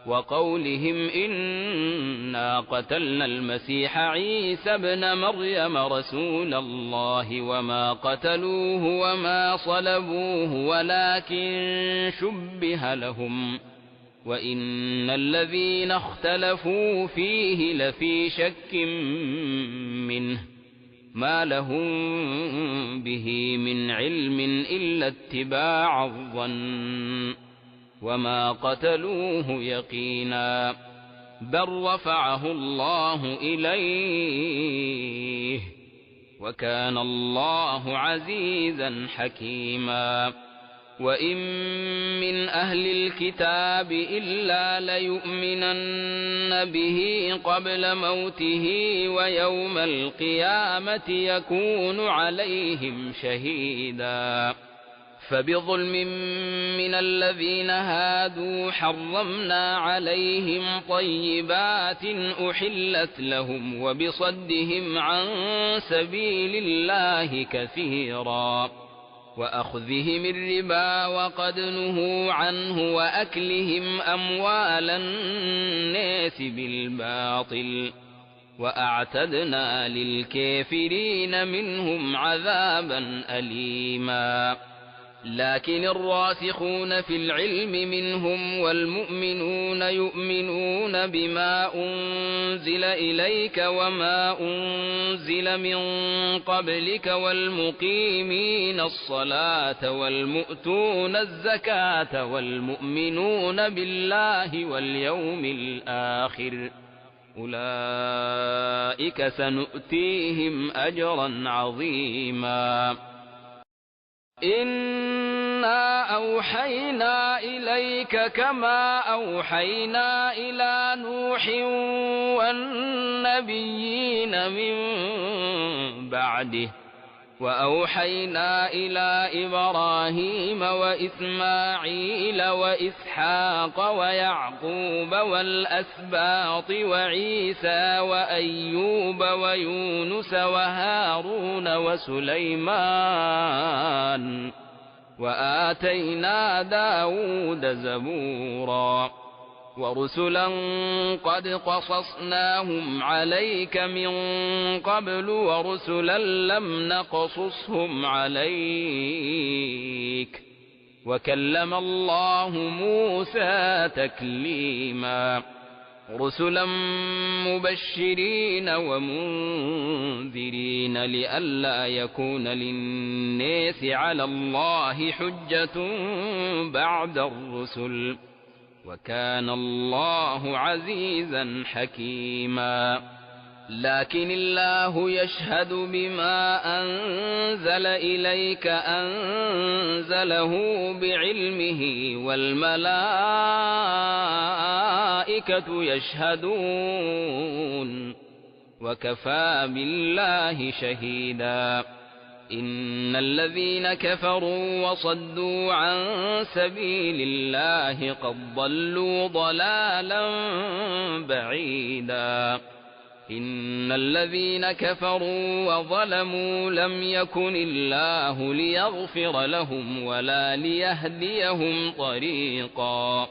وقولهم إنا قتلنا المسيح عيسى ابن مريم رسول الله وما قتلوه وما صلبوه ولكن شبه لهم وإن الذين اختلفوا فيه لفي شك منه ما لهم به من علم إلا اتباع الظن وما قتلوه يقينا بل رفعه الله إليه وكان الله عزيزا حكيما وإن من أهل الكتاب إلا ليؤمنن به قبل موته ويوم القيامة يكون عليهم شهيدا فبظلم من الذين هادوا حرمنا عليهم طيبات أحلت لهم وبصدهم عن سبيل الله كثيرا وأخذهم الربا وقد نهوا عنه وأكلهم أموال الناس بالباطل وأعتدنا للكافرين منهم عذابا أليما لكن الراسخون في العلم منهم والمؤمنون يؤمنون بما أنزل إليك وما أنزل من قبلك والمقيمين الصلاة والمؤتون الزكاة والمؤمنون بالله واليوم الآخر أولئك سنؤتيهم أجرا عظيما إنا أوحينا إليك كما أوحينا إلى نوح والنبيين من بعده وأوحينا إلى إبراهيم وإسماعيل وإسحاق ويعقوب والأسباط وعيسى وأيوب ويونس وهارون وسليمان وآتينا داود زبورا ورسلا قد قصصناهم عليك من قبل ورسلا لم نقصصهم عليك وكلم الله موسى تكليما رسلا مبشرين ومنذرين لئلا يكون للناس على الله حجة بعد الرسل وكان الله عزيزا حكيما لكن الله يشهد بما أنزل إليك أنزله بعلمه والملائكة يشهدون وكفى بالله شهيدا إن الذين كفروا وصدوا عن سبيل الله قد ضلوا ضلالا بعيدا إن الذين كفروا وظلموا لم يكن الله ليغفر لهم ولا ليهديهم طريقا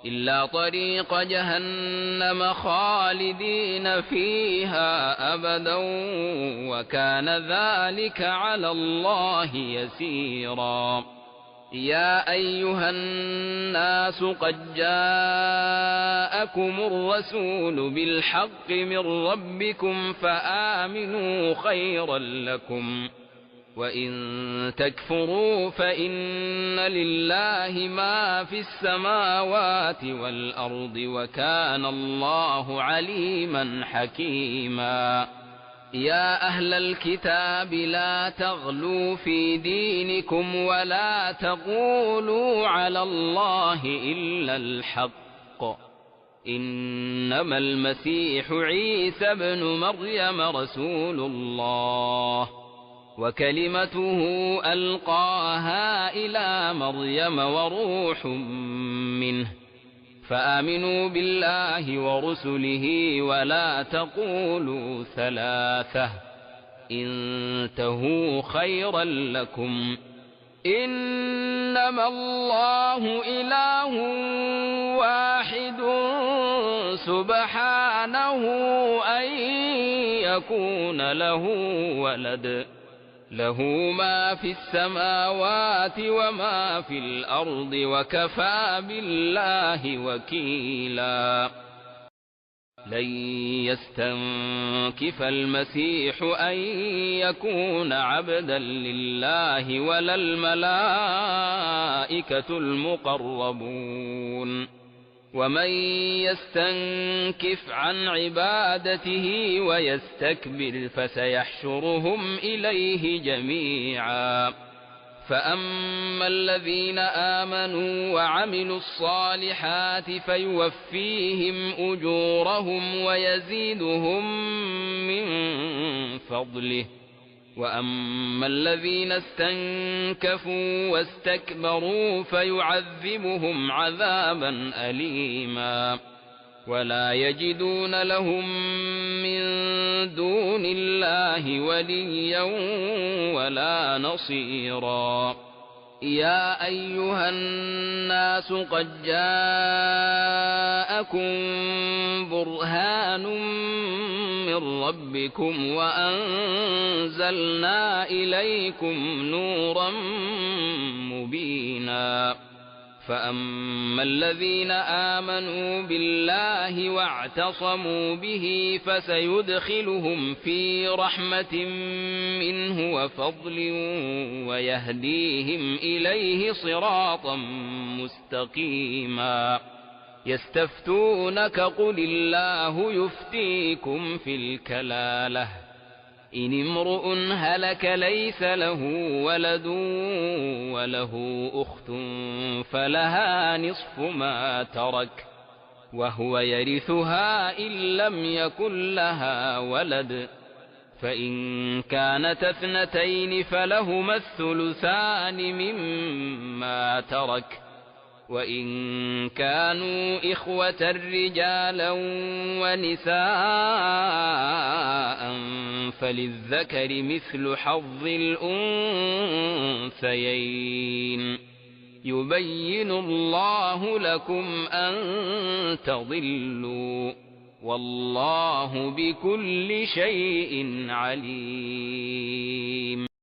إلا طريق جهنم خالدين فيها أبدا وكان ذلك على الله يسيرا يا أيها الناس قد جاءكم الرسول بالحق من ربكم فآمنوا خيرا لكم وإن تكفروا فإن لله ما في السماوات والأرض وكان الله عليما حكيما يا أهل الكتاب لا تغلوا في دينكم ولا تقولوا على الله إلا الحق إنما المسيح عيسى ابن مريم رسول الله وكلمته ألقاها إلى مريم وروح منه فآمنوا بالله ورسله ولا تقولوا ثلاثة انتهوا خيرا لكم إنما الله إله واحد سبحانه أن يكون له ولد له ما في السماوات وما في الأرض وكفى بالله وكيلا لن يستنكف المسيح أن يكون عبدا لله ولا الملائكة المقربون ومن يستنكف عن عبادته ويستكبر فسيحشرهم إليه جميعا فأما الذين آمنوا وعملوا الصالحات فيوفيهم أجورهم ويزيدهم من فضله وأما الذين استنكفوا واستكبروا فيعذبهم عذابا أليما ولا يجدون لهم من دون الله وليا ولا نصيرا يا أيها الناس قد جاءكم برهان من ربكم وأنزلنا إليكم نورا مبينا فأما الذين آمنوا بالله واعتصموا به فسيدخلهم في رحمة منه وفضل ويهديهم إليه صراطا مستقيما يستفتونك قل الله يفتيكم في الكلالة إن امرؤ هلك ليس له ولد وله أخت فلها نصف ما ترك وهو يرثها إن لم يكن لها ولد فإن كانت اثنتين فلهما الثلثان مما ترك وإن كانوا إخوة رجالا ونساء فللذكر مثل حظ الأنثيين يبين الله لكم أن تضلوا والله بكل شيء عليم